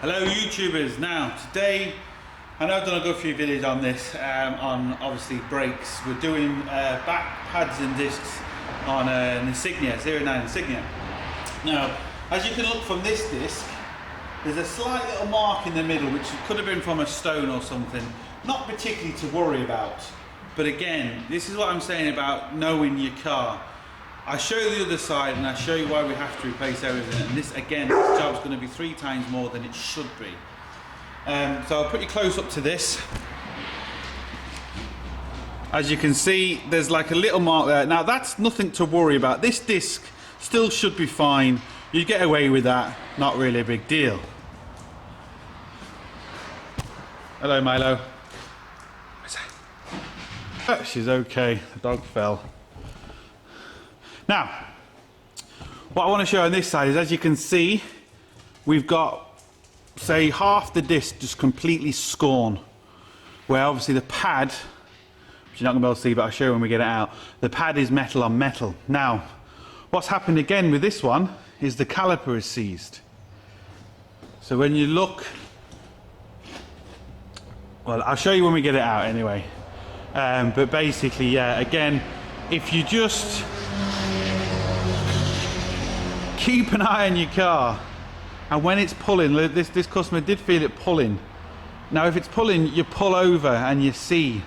Hello YouTubers. Now today, I know I've done a good few videos on this, on obviously brakes. We're doing back pads and discs on an Insignia, 09 Insignia. Now, as you can look from this disc, there's a slight little mark in the middle which could have been from a stone or something. Not particularly to worry about, but again, this is what I'm saying about knowing your car. I show you the other side and I show you why we have to replace everything, and this again, this job's going to be 3 times more than it should be. So I'll put you close up to this. As you can see, there's like a little mark there. Now that's nothing to worry about. This disc still should be fine. You get away with that, not really a big deal. Hello Milo. Where's that? Oh, she's okay, the dog fell. Now, what I want to show on this side is, as you can see, we've got, say, half the disc just completely scorn, where obviously the pad, which you're not going to be able to see, but I'll show you when we get it out, the pad is metal on metal. Now, what's happened again with this one is the caliper is seized. So when you look, well, I'll show you when we get it out anyway. But basically, yeah, again, if you just keep an eye on your car, and when it's pulling, this customer did feel it pulling. Now if it's pulling, you pull over and you see.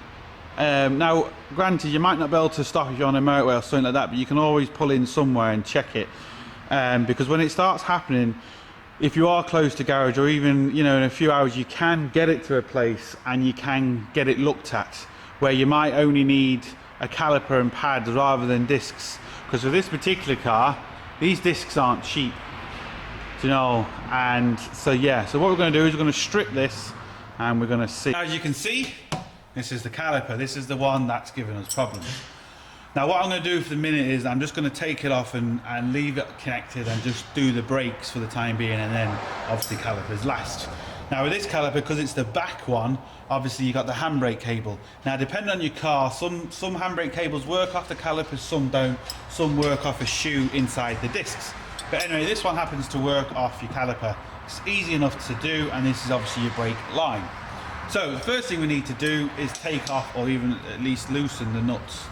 Now granted, you might not be able to stop if you're on a motorway or something like that, but you can always pull in somewhere and check it. Because when it starts happening, if you are close to garage, or even, you know, in a few hours, you can get it to a place and you can get it looked at, where you might only need a caliper and pads rather than discs. Because for this particular car, these discs aren't cheap, you know, and so yeah, so what we're going to do is we're going to strip this and we're going to see. As you can see, this is the caliper. This is the one that's giving us problems. Now what I'm going to do for the minute is I'm just going to take it off and leave it connected and just do the brakes for the time being, and then obviously calipers last. Now with this caliper, because it's the back one, obviously you got the handbrake cable. Now depending on your car, some handbrake cables work off the calipers, some don't. Some work off a shoe inside the discs. But anyway, this one happens to work off your caliper. It's easy enough to do, and this is obviously your brake line. So the first thing we need to do is take off, or even at least loosen the nuts.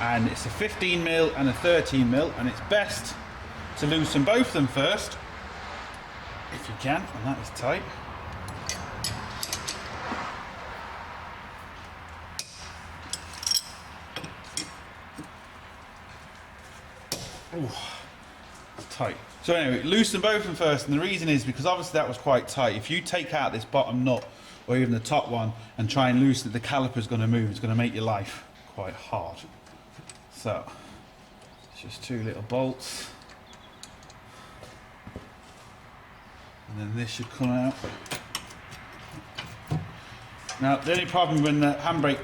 And it's a 15mm and a 13mm, and it's best to loosen both of them first, if you can, and that is tight. Ooh, tight. So anyway, loosen both of them first, and the reason is because obviously that was quite tight. If you take out this bottom nut, or even the top one, and try and loosen it, the caliper is going to move. It's going to make your life quite hard. So, it's just 2 little bolts. And then this should come out. Now, the only problem when the handbrake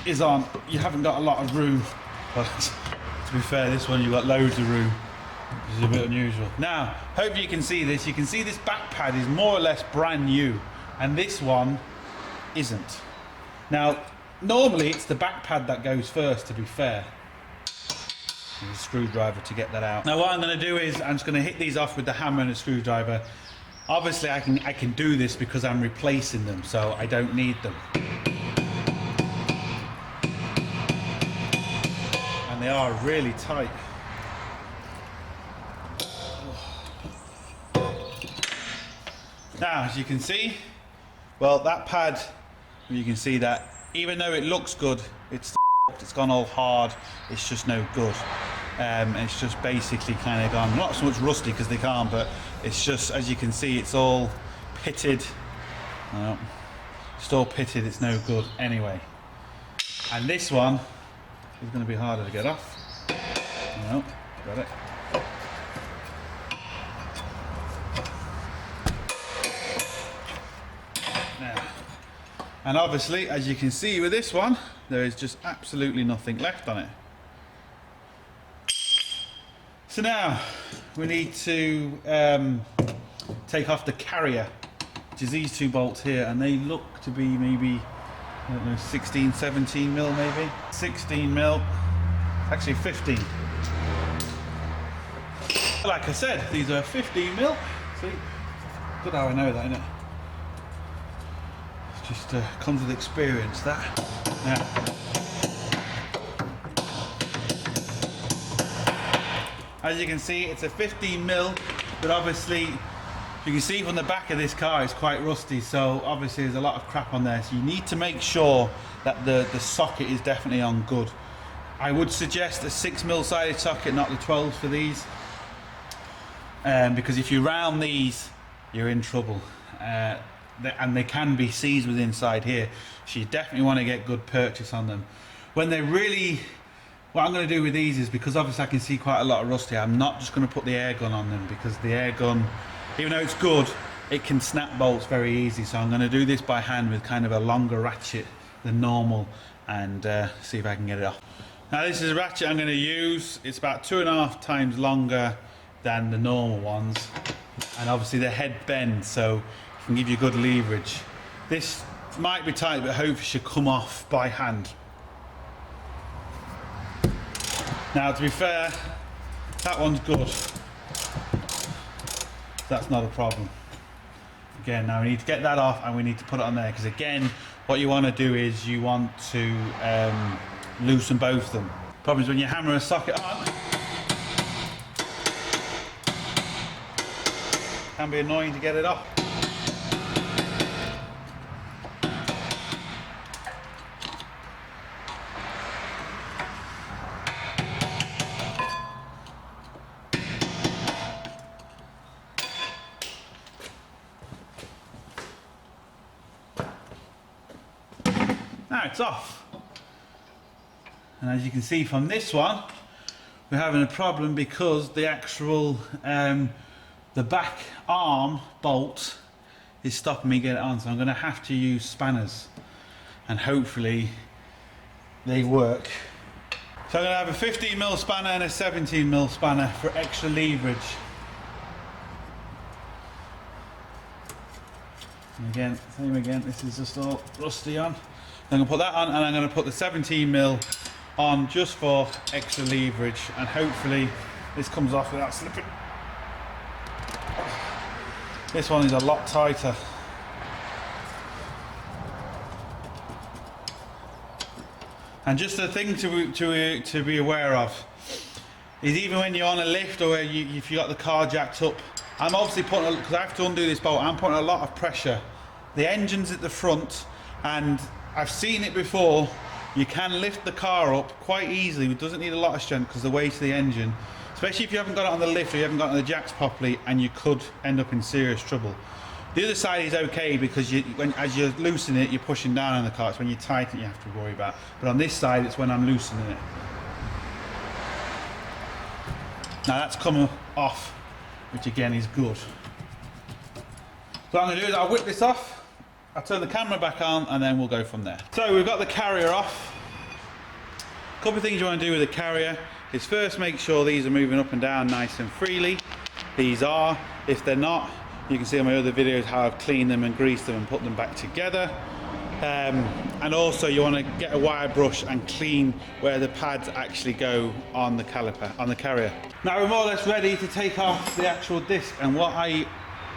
is on, you haven't got a lot of room. But to be fair, this one you've got loads of room, which is a bit unusual. Now, hopefully you can see this. You can see this back pad is more or less brand new, and this one isn't. Now, normally it's the back pad that goes first, to be fair. And a screwdriver to get that out. Now what I'm going to do is I'm just going to hit these off with the hammer and a screwdriver. Obviously I can do this because I'm replacing them, so I don't need them. And they are really tight. Now, as you can see, well, that pad, you can see that even though it looks good, it's gone all hard. It's just no good. It's just basically kind of gone, not so much rusty because they can't, but it's just, as you can see, it's all pitted. It's all pitted, it's no good anyway. And this one is going to be harder to get off. No, got it. Now, and obviously, as you can see with this one, there is just absolutely nothing left on it. So now we need to take off the carrier, which is these 2 bolts here, and they look to be maybe, I don't know, 16, 17mm maybe? 16mm, actually 15. Like I said, these are 15mm. See? Good how I know that, innit? Just comes with experience, that. Yeah. As you can see, it's a 15mm, but obviously you can see from the back of this car it's quite rusty, so obviously there's a lot of crap on there, so you need to make sure that the socket is definitely on good. I would suggest a 6mm sided socket, not the 12s for these, because if you round these you're in trouble, and they can be seized with inside here, so you definitely want to get good purchase on them. When they really, what I'm going to do with these is, because obviously I can see quite a lot of rust here, I'm not just going to put the air gun on them, because the air gun, even though it's good, it can snap bolts very easy. So I'm going to do this by hand with kind of a longer ratchet than normal, and see if I can get it off. Now this is a ratchet I'm going to use. It's about 2.5 times longer than the normal ones, and obviously the head bends, so it can give you good leverage. This might be tight, but hopefully should come off by hand. Now to be fair, that one's good. That's not a problem. Again, now we need to get that off and we need to put it on there, because again, what you want to do is you want to loosen both of them. Problem is when you hammer a socket on, it can be annoying to get it off. Now it's off, and as you can see from this one, we're having a problem because the actual the back arm bolt is stopping me getting it on, so I'm going to have to use spanners, and hopefully they work. So I'm going to have a 15mm spanner and a 17mm spanner for extra leverage. And again, same again, this is just all rusty on. I'm going to put that on, and I'm going to put the 17mm on just for extra leverage, and hopefully this comes off without slipping. This one is a lot tighter. And just a thing to be aware of is, even when you're on a lift, or if you got the car jacked up, I'm obviously putting, because I have to undo this bolt, I'm putting a lot of pressure. The engine's at the front, and I've seen it before. You can lift the car up quite easily. It doesn't need a lot of strength because the weight of the engine, especially if you haven't got it on the lift or you haven't got it on the jacks properly, and you could end up in serious trouble. The other side is okay, because as you're loosening it, you're pushing down on the car. It's when you tighten you have to worry about. But on this side, it's when I'm loosening it. Now that's come off, which again is good. So what I'm going to do is I'll whip this off, I'll turn the camera back on, and then we'll go from there. So we've got the carrier off. A couple of things you want to do with the carrier is first make sure these are moving up and down nice and freely. These are. If they're not, you can see on my other videos how I've cleaned them and greased them and put them back together. And also you want to get a wire brush and clean where the pads actually go on the caliper, on the carrier. Now we're more or less ready to take off the actual disc, and what I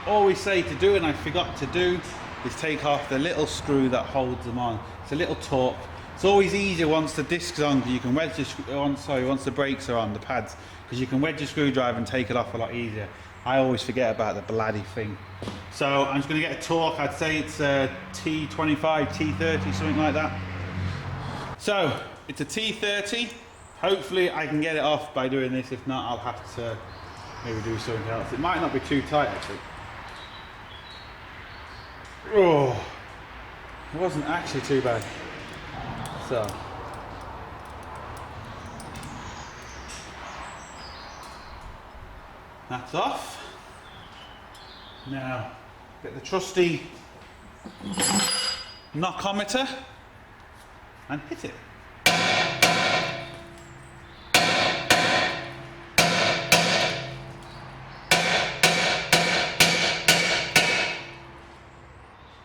always say to do, and I forgot to do, is take off the little screw that holds them on. It's a little torque. It's always easier once the disc's on, because you can wedge the once the brakes are on, the pads, because you can wedge the screwdriver and take it off a lot easier. I always forget about the bloody thing. So I'm just going to get a torque. I'd say it's a T25, T30, something like that. So it's a T30. Hopefully I can get it off by doing this. If not, I'll have to maybe do something else. It might not be too tight actually. Oh, it wasn't actually too bad. So that's off. Now get the trusty knockometer and hit it.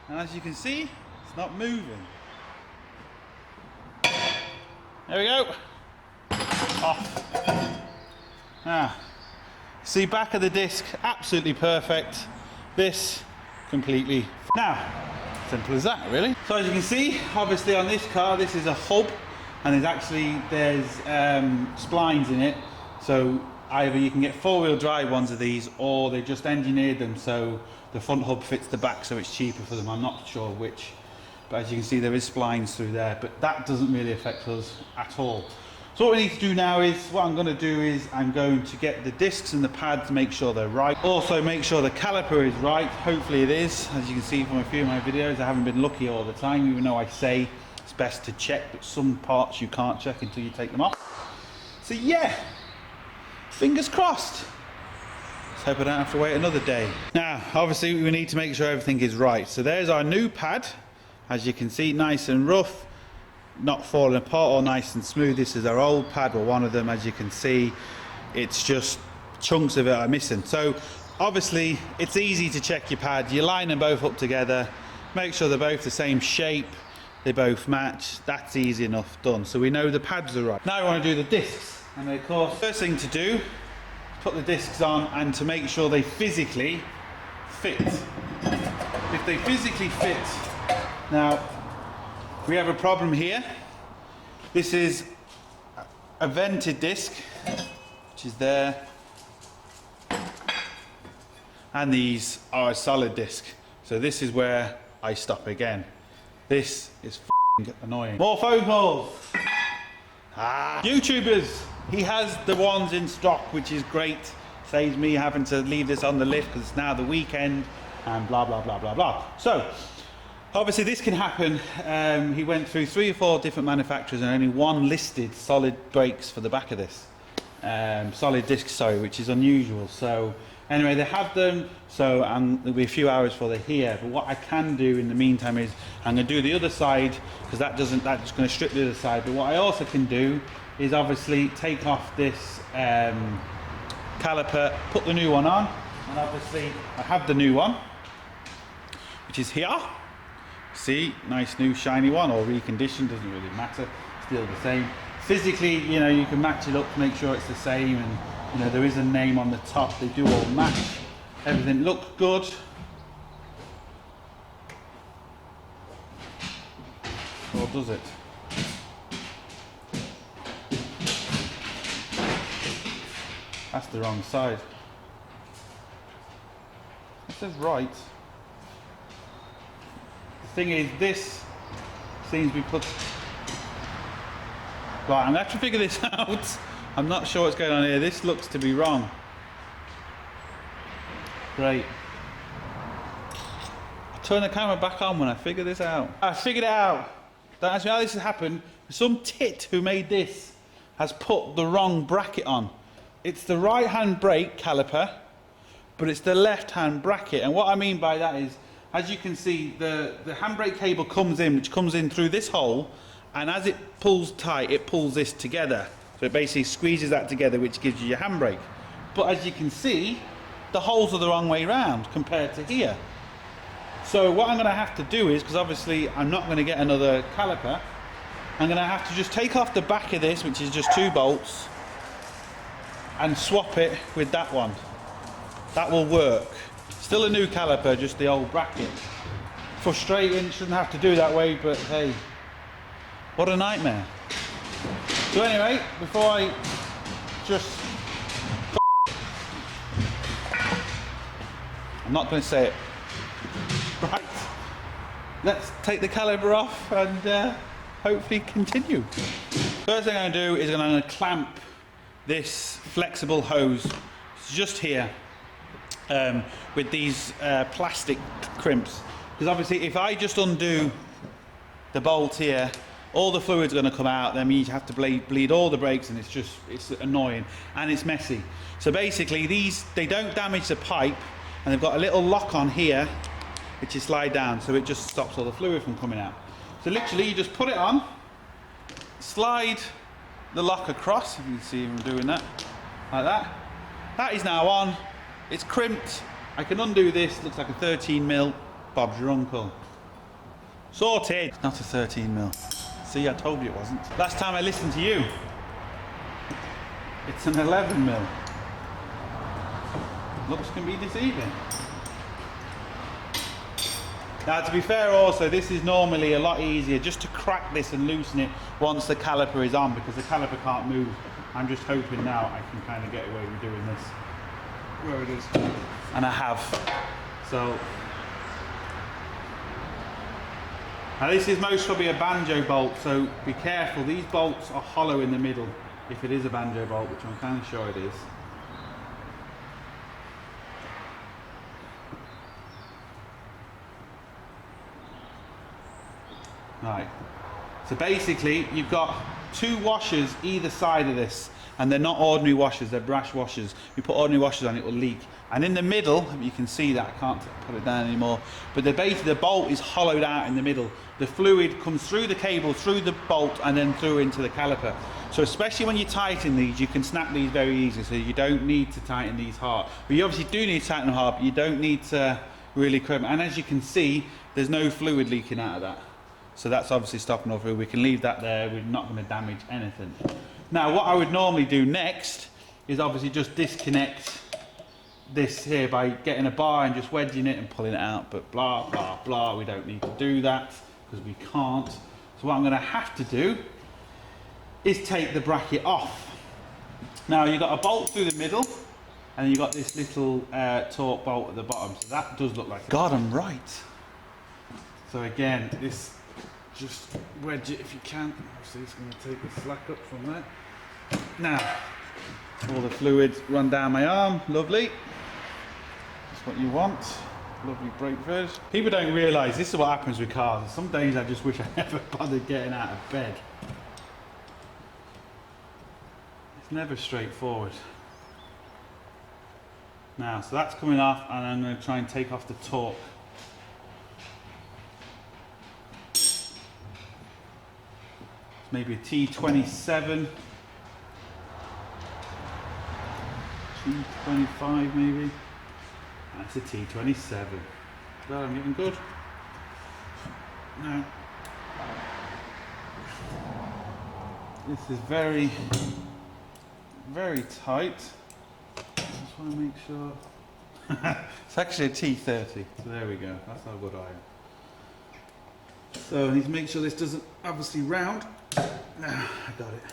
And as you can see, it's not moving. There we go. Off. Now, see, back of the disc, absolutely perfect. This, completely. Now, Simple as that, really. So as you can see, obviously on this car, this is a hub, and there's splines in it. So either you can get four-wheel drive ones of these, or they just engineered them so the front hub fits the back, so it's cheaper for them. I'm not sure which, but as you can see, there is splines through there, but that doesn't really affect us at all. So what we need to do now is, what I'm going to do is, I'm going to get the discs and the pads, make sure they're right. Also make sure the caliper is right. Hopefully it is. As you can see from a few of my videos, I haven't been lucky all the time, even though I say it's best to check, but some parts you can't check until you take them off. So yeah, fingers crossed. Let's hope I don't have to wait another day. Now, obviously we need to make sure everything is right. So there's our new pad. As you can see, nice and rough, not falling apart, or nice and smooth. This is our old pad, or one of them. As you can see, it's just chunks of it are missing. So obviously it's easy to check your pad. You line them both up together, make sure they're both the same shape, they both match. That's easy enough, done. So we know the pads are right. Now we want to do the discs, and of course first thing to do is put the discs on, and to make sure they physically fit. If they physically fit, now we have a problem here. This is a vented disc, which is there, and these are a solid disc. So this is where I stop again. This is f***ing annoying. More phone calls. YouTubers, he has the ones in stock, which is great. Saves me having to leave this on the lift because it's now the weekend and blah blah blah blah blah. So obviously this can happen. He went through 3 or 4 different manufacturers, and only one listed solid brakes for the back of this. Solid discs, sorry, which is unusual. So anyway, they have them, so there'll be a few hours before they're here. But what I can do in the meantime is, I'm going to do the other side, because that's just going to strip the other side. But what I also can do is obviously take off this caliper, put the new one on, and obviously I have the new one, which is here. See, nice new shiny one, or reconditioned, doesn't really matter, still the same. Physically, you know, you can match it up to make sure it's the same, and you know, there is a name on the top. They do all match. Everything looks good. Or does it? That's the wrong side. It says right. The thing is, this seems to be put... Right, I'm going to have to figure this out. I'm not sure what's going on here. This looks to be wrong. Great. I'll turn the camera back on when I figure this out. I figured it out. Don't ask me how this has happened. Some tit who made this has put the wrong bracket on. It's the right hand brake caliper, but it's the left hand bracket. And what I mean by that is, as you can see, the handbrake cable comes in, which comes in through this hole, and as it pulls tight, it pulls this together. So it basically squeezes that together, which gives you your handbrake. But as you can see, the holes are the wrong way round compared to here. So what I'm going to have to do is, because obviously I'm not going to get another caliper, I'm going to have to just take off the back of this, which is just 2 bolts, and swap it with that one. That will work. Still a new caliper, just the old bracket. Frustrating, shouldn't have to do that way, but hey, what a nightmare. So anyway, before I just... I'm not going to say it. Right, let's take the caliper off and hopefully continue. First thing I'm going to do is I'm going to clamp this flexible hose just here with these plastic crimps, because obviously if I just undo the bolt here, all the fluid's going to come out. Then you have to bleed all the brakes, and it's annoying and it's messy. So basically they don't damage the pipe, and they've got a little lock on here which you slide down, so it just stops all the fluid from coming out. So literally you just put it on, slide the lock across, you can see I'm doing that, like that. That is now on, it's crimped. I can undo this, looks like a 13mm, Bob's your uncle. Sorted! It's not a 13mm. See, I told you it wasn't. Last time I listened to you, it's an 11mm. Looks can be deceiving. Now to be fair also, this is normally a lot easier just to crack this and loosen it once the caliper is on, because the caliper can't move. I'm just hoping now I can kind of get away with doing this. Where it is. And I have. So. Now this is most probably a banjo bolt, so be careful. These bolts are hollow in the middle if it is a banjo bolt, which I'm kind of sure it is. Right, so basically you've got 2 washers either side of this, and they're not ordinary washers, they're brass washers. You put ordinary washers on, it will leak. And in the middle, you can see that, I can't put it down anymore, but the bolt is hollowed out in the middle. The fluid comes through the cable, through the bolt, and then through into the caliper. So especially when you tighten these, you can snap these very easily, so you don't need to tighten these hard. But you obviously do need to tighten them hard, but you don't need to really crimp. And as you can see, there's no fluid leaking out of that. So that's obviously stopping all through. We can leave that there, we're not going to damage anything. Now what I would normally do next is obviously just disconnect this here by getting a bar and just wedging it and pulling it out, but blah blah blah, we don't need to do that because we can't. So what I'm going to have to do is take the bracket off. Now you've got a bolt through the middle and you've got this little torque bolt at the bottom, so that does look like God, I'm right. So again, this, just wedge it if you can. Obviously it's going to take the slack up from there. Now all the fluid run down my arm, lovely. That's what you want. Lovely brake fluid. People don't realise this is what happens with cars. Some days I just wish I never bothered getting out of bed. It's never straightforward. Now, so that's coming off, and I'm going to try and take off the torque. It's maybe a T27. T25 maybe. That's a T27. Well, I'm getting good. Now, this is very, very tight. Just want to make sure. It's actually a T30. So there we go. That's how good I am. So I need to make sure this doesn't obviously round. I got it.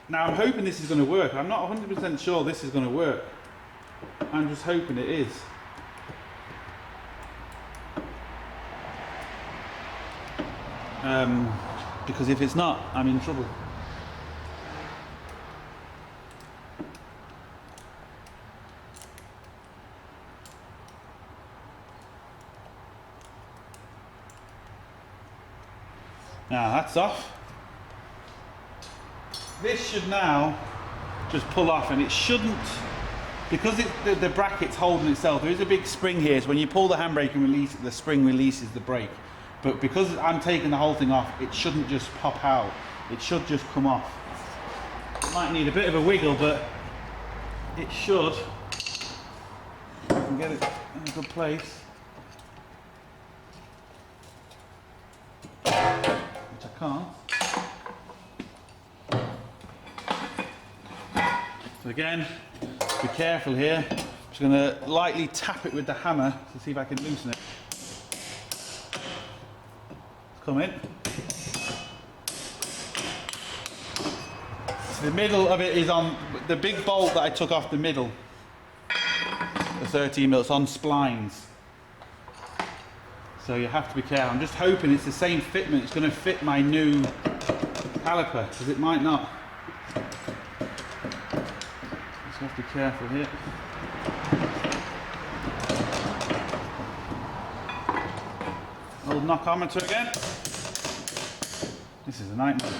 Now I'm hoping this is going to work. I'm not 100% sure this is going to work. I'm just hoping it is. Because if it's not, I'm in trouble. Now that's off. This should now just pull off, and it shouldn't, because the bracket's holding itself. There is a big spring here, so when you pull the handbrake and release it, the spring releases the brake. But because I'm taking the whole thing off, it shouldn't just pop out. It should just come off. It might need a bit of a wiggle, but it should. If I can get it in a good place. Which I can't. So again, be careful here. I'm just going to lightly tap it with the hammer to see if I can loosen it. Come in. So the middle of it is on, the big bolt that I took off the middle, the 13 mil, it's on splines. So you have to be careful. I'm just hoping it's the same fitment. It's going to fit my new caliper, because it might not. Just have to be careful here. Old knockometer again. This is a nightmare.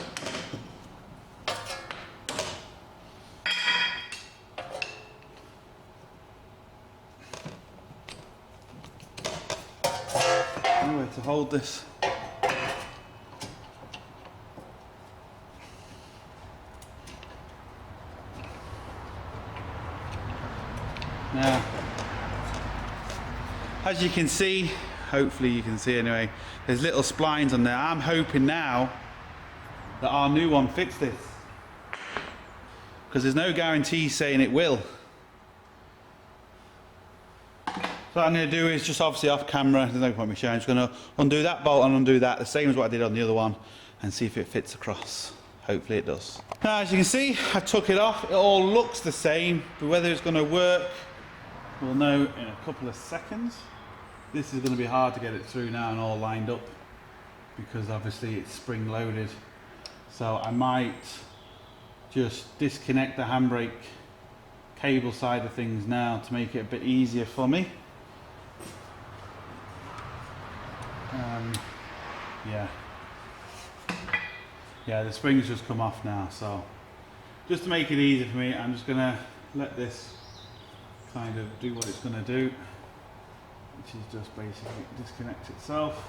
Nowhere to hold this. Now, as you can see, hopefully you can see anyway, there's little splines on there. I'm hoping now that our new one fits this, because there's no guarantee saying it will. So what I'm going to do is just obviously off camera, there's no point in me showing, I'm just going to undo that bolt and undo that, the same as what I did on the other one, and see if it fits across. Hopefully it does. Now as you can see, I took it off, it all looks the same, but whether it's going to work, we'll know in a couple of seconds. This is going to be hard to get it through now and all lined up, because obviously it's spring loaded. So I might just disconnect the handbrake cable side of things now to make it a bit easier for me. Yeah, the springs just come off now, so just to make it easier for me, I'm just going to let this kind of do what it's going to do, which is just basically disconnect itself.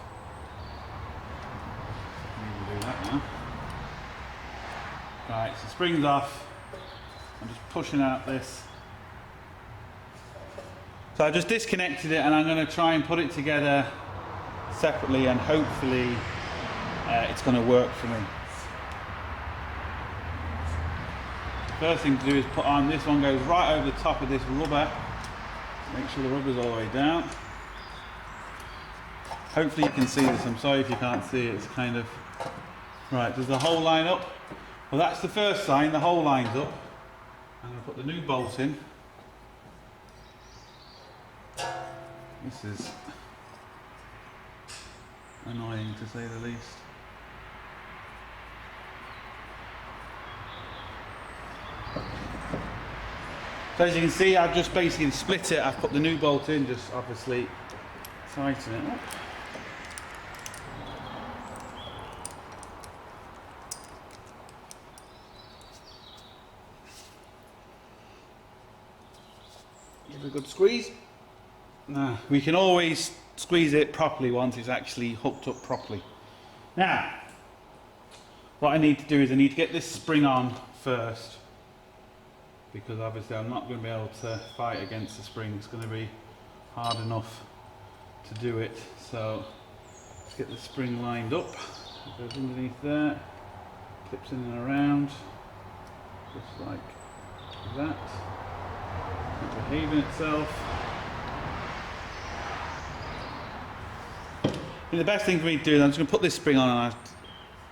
I'm going to do that now. Right, so spring's off. I'm just pushing out this. So I just disconnected it, and I'm going to try and put it together separately, and hopefully it's going to work for me. First thing to do is put on, this one goes right over the top of this rubber. Make sure the rubber's all the way down. Hopefully you can see this, I'm sorry if you can't see it, it's kind of... Right, does the hole line up? Well, that's the first sign, the hole line's up. I'm going to put the new bolt in. This is annoying to say the least. So as you can see, I've just basically split it. I've put the new bolt in, just obviously tighten it up. Give it a good squeeze. Now, we can always squeeze it properly once it's actually hooked up properly. Now, what I need to do is I need to get this spring on first, because obviously I'm not going to be able to fight against the spring. It's going to be hard enough to do it. So let's get the spring lined up. It goes underneath there, clips in and around, just like that. It's behaving itself. And the best thing for me to do is I'm just going to put this spring on, and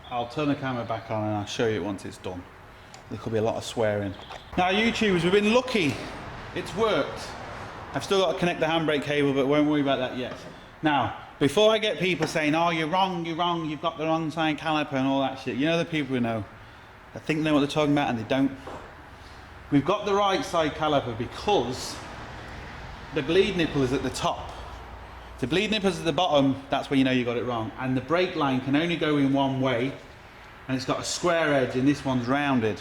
I'll turn the camera back on and I'll show you it once it's done. There could be a lot of swearing. Now YouTubers, we've been lucky. It's worked. I've still got to connect the handbrake cable, but won't worry about that yet. Now, before I get people saying, oh, you're wrong, you've got the wrong side caliper and all that shit, you know the people who know, I think they know what they're talking about and they don't. We've got the right side caliper because the bleed nipple is at the top. The bleed nipple is at the bottom, that's where you know you got it wrong. And the brake line can only go in one way, and it's got a square edge, and this one's rounded.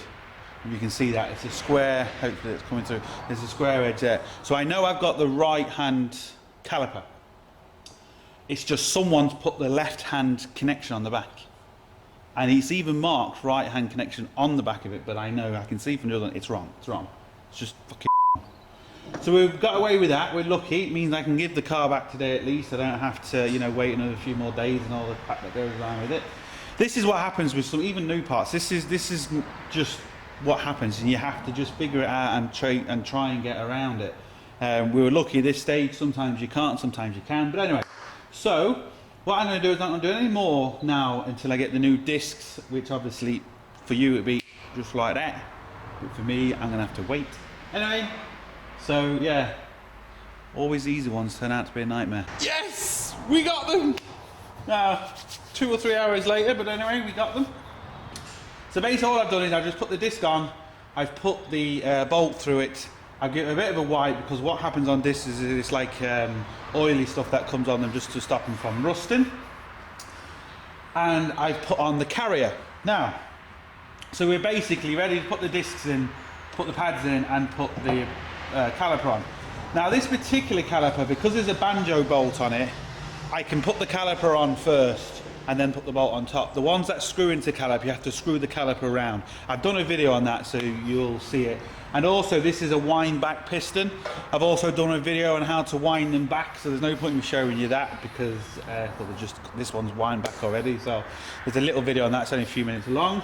And you can see that, it's a square, hopefully it's coming through, there's a square edge there. So I know I've got the right hand caliper. It's just someone's put the left hand connection on the back. And it's even marked right hand connection on the back of it, but I know, I can see from the other one, it's wrong, it's wrong. It's just fucking wrong. So we've got away with that, we're lucky. It means I can give the car back today at least. I don't have to, you know, wait another few more days and all the crap that goes along with it. This is what happens with some, even new parts. This is just what happens, and you have to just figure it out and try and get around it. We were lucky at this stage. Sometimes you can't, sometimes you can. But anyway, so what I'm going to do is I'm not going to do any more now until I get the new discs, which obviously for you it'd be just like that. But for me, I'm going to have to wait. Anyway, so yeah, always the easy ones turn out to be a nightmare. Yes, we got them. Now, 2 or 3 hours later, but anyway, we got them. So basically all I've done is I've just put the disc on, I've put the bolt through it, I've given it a bit of a wipe, because what happens on discs is it's like oily stuff that comes on them just to stop them from rusting. And I've put on the carrier. Now, so we're basically ready to put the discs in, put the pads in, and put the caliper on. Now this particular caliper, because there's a banjo bolt on it, I can put the caliper on first and then put the bolt on top. The ones that screw into caliper, you have to screw the caliper around. I've done a video on that, so you'll see it. And also, this is a wind back piston. I've also done a video on how to wind them back, so there's no point in me showing you that because this one's wind back already. So there's a little video on that, it's only a few minutes long.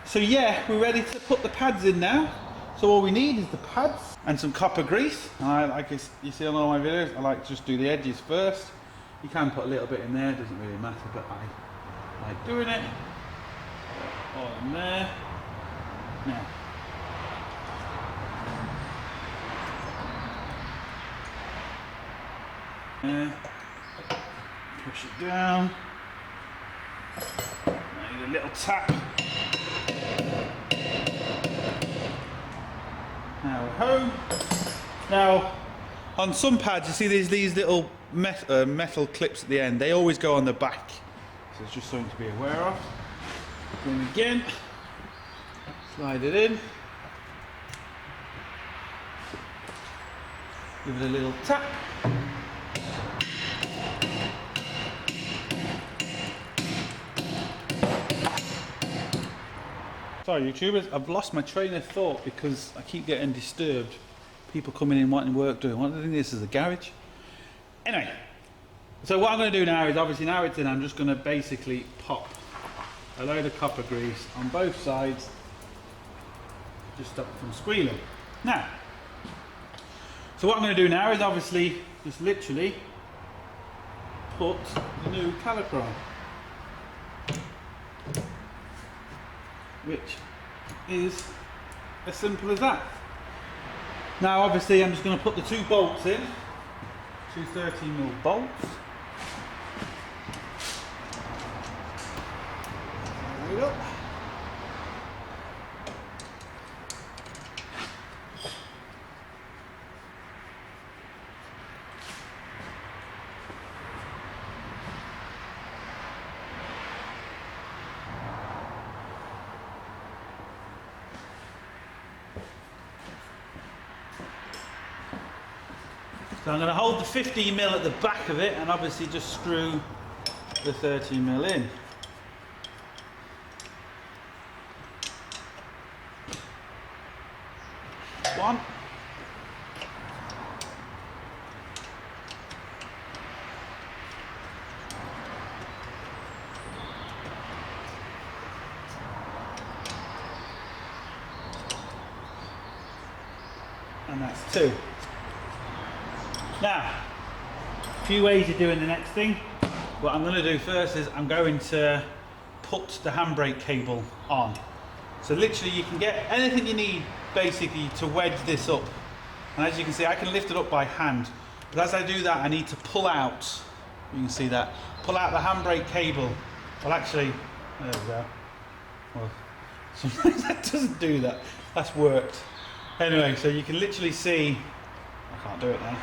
So yeah, we're ready to put the pads in now. So all we need is the pads. and some copper grease. And like you see on all my videos, I like to just do the edges first. You can put a little bit in there, doesn't really matter, but I like doing it. All in there. Now, push it down. Need a little tap. Now we're home. Now, on some pads, you see these little metal clips at the end. They always go on the back, so it's just something to be aware of. Then again, slide it in. Give it a little tap. Sorry YouTubers, I've lost my train of thought because I keep getting disturbed. People coming in wanting work doing. What do they think this is, a garage? Anyway, so what I'm going to do now is, obviously now it's in, I'm just going to basically pop a load of copper grease on both sides, just stop it from squealing. Now, so what I'm going to do now is obviously just literally put the new caliper on, which is as simple as that. Now obviously I'm just going to put the two bolts in, two 13mm bolts. There we go. So I'm going to hold the 15mm at the back of it and obviously just screw the 13mm in. One. And that's two. Now, a few ways of doing the next thing. What I'm going to do first is I'm going to put the handbrake cable on. So literally you can get anything you need basically to wedge this up. And as you can see, I can lift it up by hand. But as I do that, I need to pull out, you can see that, pull out the handbrake cable. Well actually, there we go. Well, sometimes that doesn't do that. That's worked. Anyway, so you can literally see, I can't do it now.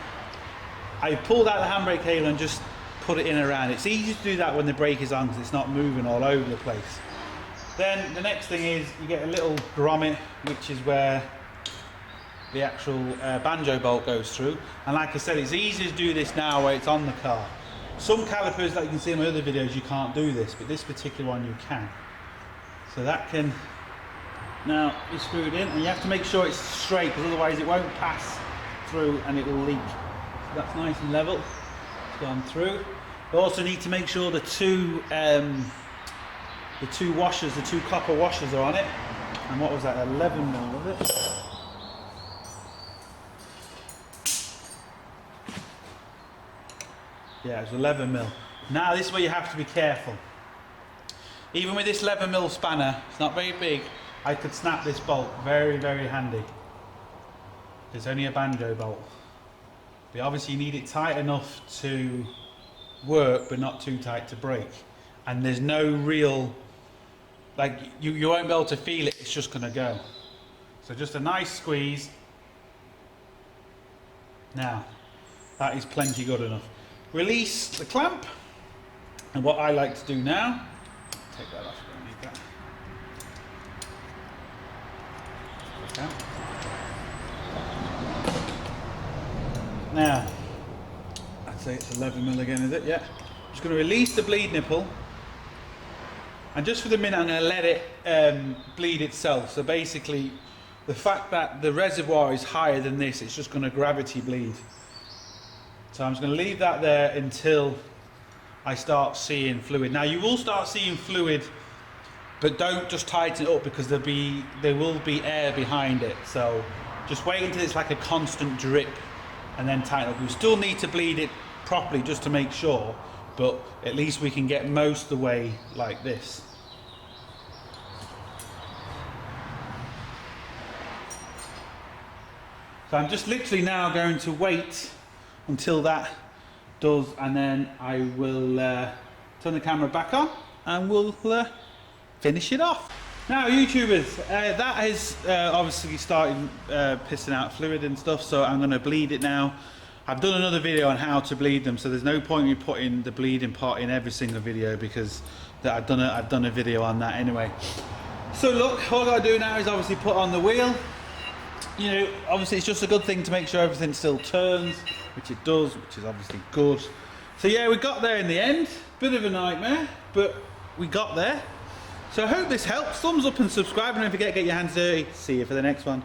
I pulled out the handbrake cable and just put it in around. It's easy to do that when the brake is on because it's not moving all over the place. Then the next thing is you get a little grommet, which is where the actual banjo bolt goes through. And like I said, it's easy to do this now where it's on the car. Some calipers that you can see in my other videos, you can't do this, but this particular one you can. So that can now be screwed in, and you have to make sure it's straight because otherwise it won't pass through and it will leak. That's nice and level. It's gone through. You also need to make sure the two washers, the two copper washers are on it. And what was that, 11mm, was it? Yeah, it was 11mm. Now this is where you have to be careful. Even with this 11mm spanner, it's not very big, I could snap this bolt. Very, very handy. It's only a banjo bolt. But obviously you need it tight enough to work, but not too tight to break. And there's no real, like, you won't be able to feel it, it's just gonna go. So just a nice squeeze. Now, that is plenty good enough. Release the clamp. And what I like to do now, take that off, I don't need that. Okay. Now, I'd say it's 11mm again, is it? Yeah. I'm just going to release the bleed nipple, and just for the minute I'm going to let it bleed itself. So basically, the fact that the reservoir is higher than this, it's just going to gravity bleed. So I'm just going to leave that there until I start seeing fluid. Now you will start seeing fluid, but don't just tighten it up because there will be air behind it. So Just wait until it's like a constant drip and then tighten up. We still need to bleed it properly just to make sure, but at least we can get most of the way like this. So I'm just literally now going to wait until that does, and then I will turn the camera back on and we'll finish it off. Now YouTubers, that has obviously started pissing out fluid and stuff, so I'm going to bleed it now. I've done another video on how to bleed them, so there's no point in me putting the bleeding part in every single video because I've done a video on that anyway. So look, all I got to do now is obviously put on the wheel. You know, obviously it's just a good thing to make sure everything still turns, which it does, which is obviously good. So yeah, we got there in the end. Bit of a nightmare, but we got there. So I hope this helps. Thumbs up and subscribe, and don't forget to get your hands dirty. See you for the next one.